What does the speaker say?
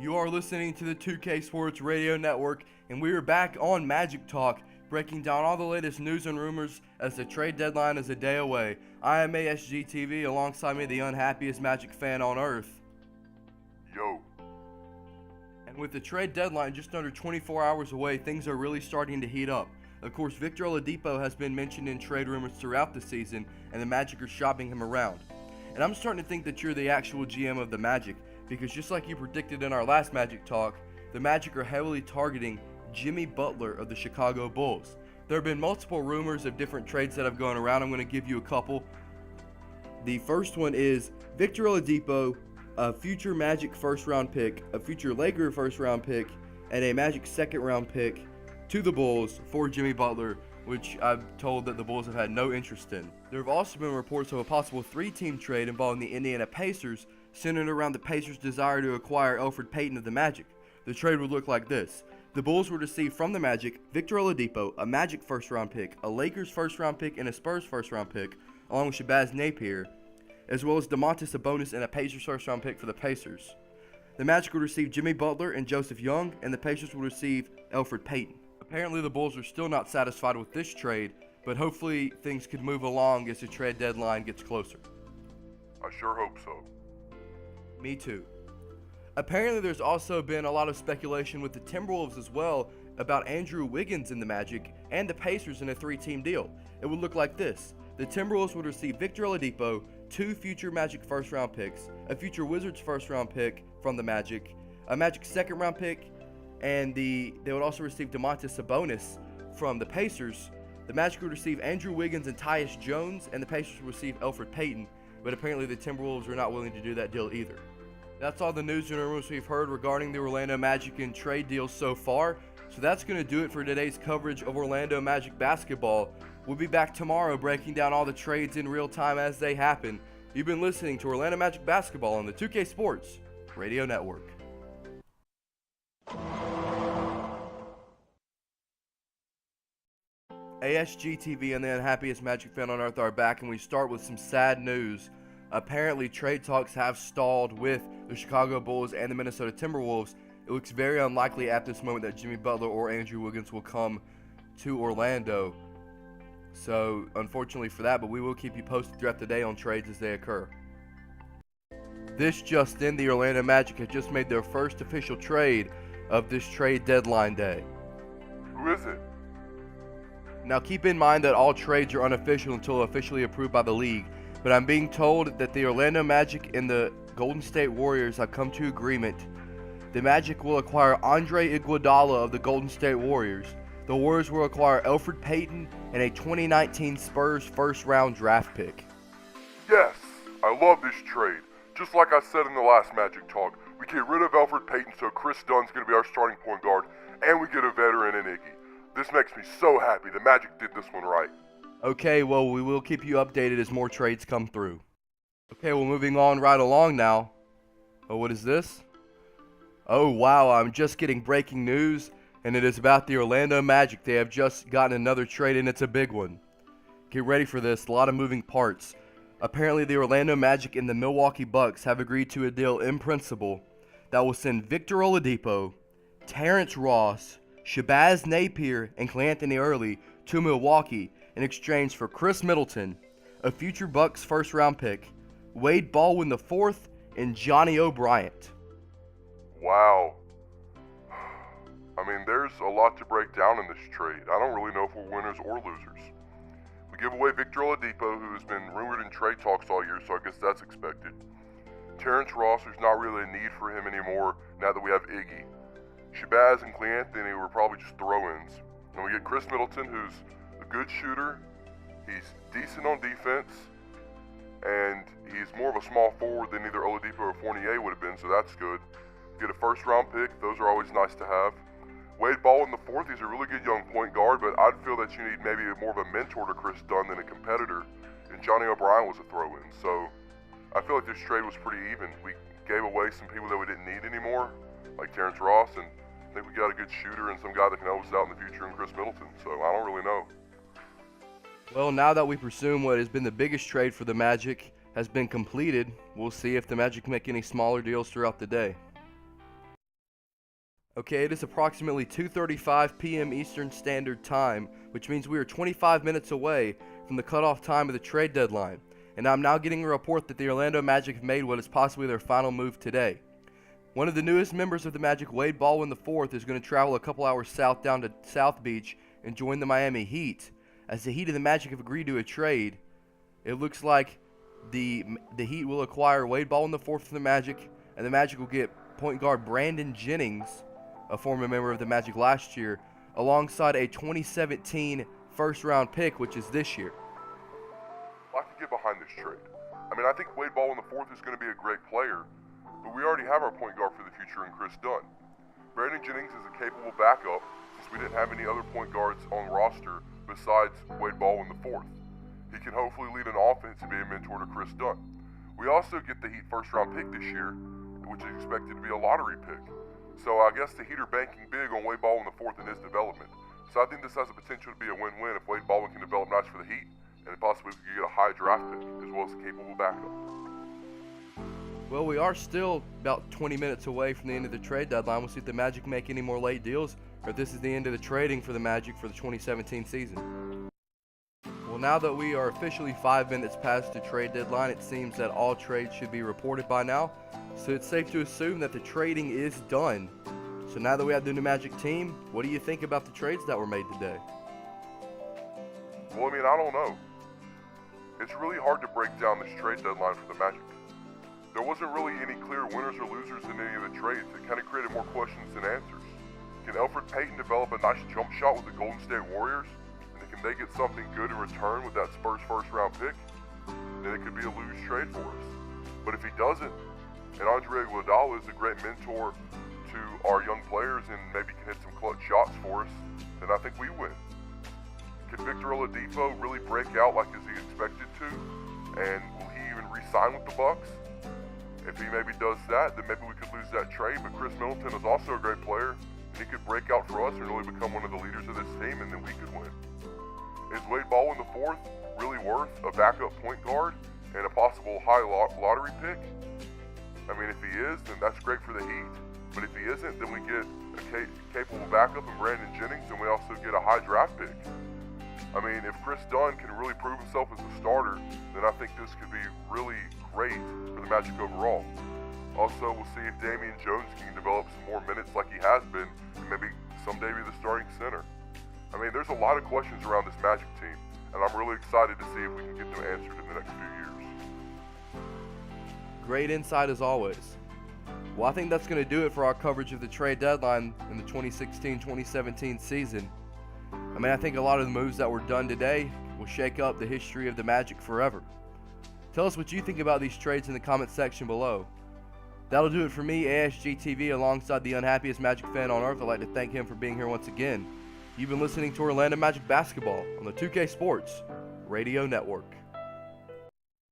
You are listening to the 2K Sports Radio Network, and we are back on Magic Talk, breaking down all the latest news and rumors as the trade deadline is a day away. I am ASGTV, alongside me the unhappiest Magic fan on earth. Yo. And with the trade deadline just under 24 hours away, things are really starting to heat up. Of course, Victor Oladipo has been mentioned in trade rumors throughout the season, and the Magic are shopping him around. And I'm starting to think that you're the actual GM of the Magic, because just like you predicted in our last Magic Talk, the Magic are heavily targeting Jimmy Butler of the Chicago Bulls. There have been multiple rumors of different trades that have gone around. I'm going to give you a couple. The first one is Victor Oladipo, a future Magic first round pick, a future Laker first round pick, and a Magic second round pick to the Bulls for Jimmy Butler, which I'm told that the Bulls have had no interest in. There have also been reports of a possible three-team trade involving the Indiana Pacers, centered around the Pacers' desire to acquire Elfrid Payton of the Magic. The trade would look like this. The Bulls would receive from the Magic Victor Oladipo, a Magic first-round pick, a Lakers first-round pick, and a Spurs first-round pick, along with Shabazz Napier, as well as Domantas Sabonis and a Pacers first-round pick for the Pacers. The Magic would receive Jimmy Butler and Joseph Young, and the Pacers would receive Elfrid Payton. Apparently, the Bulls are still not satisfied with this trade, but hopefully things could move along as the trade deadline gets closer. I sure hope so. Me too. Apparently, there's also been a lot of speculation with the Timberwolves as well about Andrew Wiggins in the Magic and the Pacers in a three-team deal. It would look like this. The Timberwolves would receive Victor Oladipo, 2 future Magic first-round picks, a future Wizards first-round pick from the Magic, a Magic second-round pick, and they would also receive Domantas Sabonis from the Pacers. The Magic would receive Andrew Wiggins and Tyus Jones, and the Pacers would receive Elfrid Payton, but apparently the Timberwolves are not willing to do that deal either. That's all the news and rumors we've heard regarding the Orlando Magic and trade deals so far, so that's going to do it for today's coverage of Orlando Magic basketball. We'll be back tomorrow breaking down all the trades in real time as they happen. You've been listening to Orlando Magic basketball on the 2K Sports Radio Network. ASGTV and the Unhappiest Magic fan on earth are back, and we start with some sad news. Apparently, trade talks have stalled with the Chicago Bulls and the Minnesota Timberwolves. It looks very unlikely at this moment that Jimmy Butler or Andrew Wiggins will come to Orlando. So, unfortunately for that, but we will keep you posted throughout the day on trades as they occur. This just in, the Orlando Magic has just made their first official trade of this trade deadline day. Who is it? Now keep in mind that all trades are unofficial until officially approved by the league, but I'm being told that the Orlando Magic and the Golden State Warriors have come to agreement. The Magic will acquire Andre Iguodala of the Golden State Warriors. The Warriors will acquire Elfrid Payton and a 2019 Spurs first-round draft pick. Yes, I love this trade. Just like I said in the last Magic Talk, we get rid of Elfrid Payton, so Chris Dunn's going to be our starting point guard, and we get a veteran in Iggy. This makes me so happy. The Magic did this one right. Okay, well, we will keep you updated as more trades come through. Okay, well, moving on right along now. Oh, what is this? Oh, wow, I'm just getting breaking news, and it is about the Orlando Magic. They have just gotten another trade, and it's a big one. Get ready for this. A lot of moving parts. Apparently, the Orlando Magic and the Milwaukee Bucks have agreed to a deal in principle that will send Victor Oladipo, Terrence Ross, Shabazz Napier, and Cleanthony Early to Milwaukee in exchange for Chris Middleton, a future Bucks first-round pick, Wade Baldwin IV, and Johnny O'Bryant. Wow. I mean, there's a lot to break down in this trade. I don't really know if we're winners or losers. We give away Victor Oladipo, who has been rumored in trade talks all year, so I guess that's expected. Terrence Ross, there's not really a need for him anymore now that we have Iggy. Shabazz and Cleanthony were probably just throw-ins. And we get Chris Middleton, who's a good shooter. He's decent on defense. And he's more of a small forward than either Oladipo or Fournier would have been, so that's good. Get a first-round pick. Those are always nice to have. Wade Baldwin IV, he's a really good young point guard, but I'd feel that you need maybe more of a mentor to Chris Dunn than a competitor. And Johnny O'Brien was a throw-in. So I feel like this trade was pretty even. We gave away some people that we didn't need anymore, like Terrence Ross, and I think we got a good shooter and some guy that can help us out in the future in Chris Middleton, so I don't really know. Well, now that we presume what has been the biggest trade for the Magic has been completed, we'll see if the Magic make any smaller deals throughout the day. Okay, it is approximately 2:35 p.m. Eastern Standard Time, which means we are 25 minutes away from the cutoff time of the trade deadline, and I'm now getting a report that the Orlando Magic have made what is possibly their final move today. One of the newest members of the Magic, Wade Baldwin IV, is going to travel a couple hours south down to South Beach and join the Miami Heat. As the Heat and the Magic have agreed to a trade, it looks like the Heat will acquire Wade Baldwin IV from the Magic, and the Magic will get point guard Brandon Jennings, a former member of the Magic last year, alongside a 2017 first-round pick, which is this year. I can get behind this trade. I think Wade Baldwin IV is going to be a great player, but we already have our point guard for the future in Chris Dunn. Brandon Jennings is a capable backup since we didn't have any other point guards on the roster besides Wade Baldwin IV. He can hopefully lead an offense and be a mentor to Chris Dunn. We also get the Heat first-round pick this year, which is expected to be a lottery pick. So I guess the Heat are banking big on Wade Baldwin IV in his development. So I think this has the potential to be a win-win if Wade Baldwin can develop nice for the Heat, and possibly we could get a high draft pick as well as a capable backup. Well, we are still about 20 minutes away from the end of the trade deadline. We'll see if the Magic make any more late deals, or if this is the end of the trading for the Magic for the 2017 season. Well, now that we are officially 5 minutes past the trade deadline, it seems that all trades should be reported by now. So it's safe to assume that the trading is done. So now that we have the new Magic team, what do you think about the trades that were made today? Well, I don't know. It's really hard to break down this trade deadline for the Magic. There wasn't really any clear winners or losers in any of the trades. It kind of created more questions than answers. Can Elfrid Payton develop a nice jump shot with the Golden State Warriors? And can they get something good in return with that Spurs first-round pick? Then it could be a lose trade for us. But if he doesn't, and Andre Iguodala is a great mentor to our young players and maybe can hit some clutch shots for us, then I think we win. Could Victor Oladipo really break out like is he expected to? And will he even re-sign with the Bucks? If he maybe does that, then maybe we could lose that trade. But Chris Middleton is also a great player, and he could break out for us and really become one of the leaders of this team, and then we could win. Is Wade Baldwin IV really worth a backup point guard and a possible high lottery pick? If he is, then that's great for the Heat. But if he isn't, then we get a capable backup in Brandon Jennings, and we also get a high draft pick. If Chris Dunn can really prove himself as a starter, then I think this could be really great for the Magic overall. Also, we'll see if Damian Jones can develop some more minutes like he has been, and maybe someday be the starting center. There's a lot of questions around this Magic team, and I'm really excited to see if we can get them answered in the next few years. Great insight as always. Well, I think that's going to do it for our coverage of the trade deadline in the 2016-2017 season. I think a lot of the moves that were done today will shake up the history of the Magic forever. Tell us what you think about these trades in the comment section below. That'll do it for me, ASGTV, alongside the unhappiest Magic fan on earth. I'd like to thank him for being here once again. You've been listening to Orlando Magic Basketball on the 2K Sports Radio Network.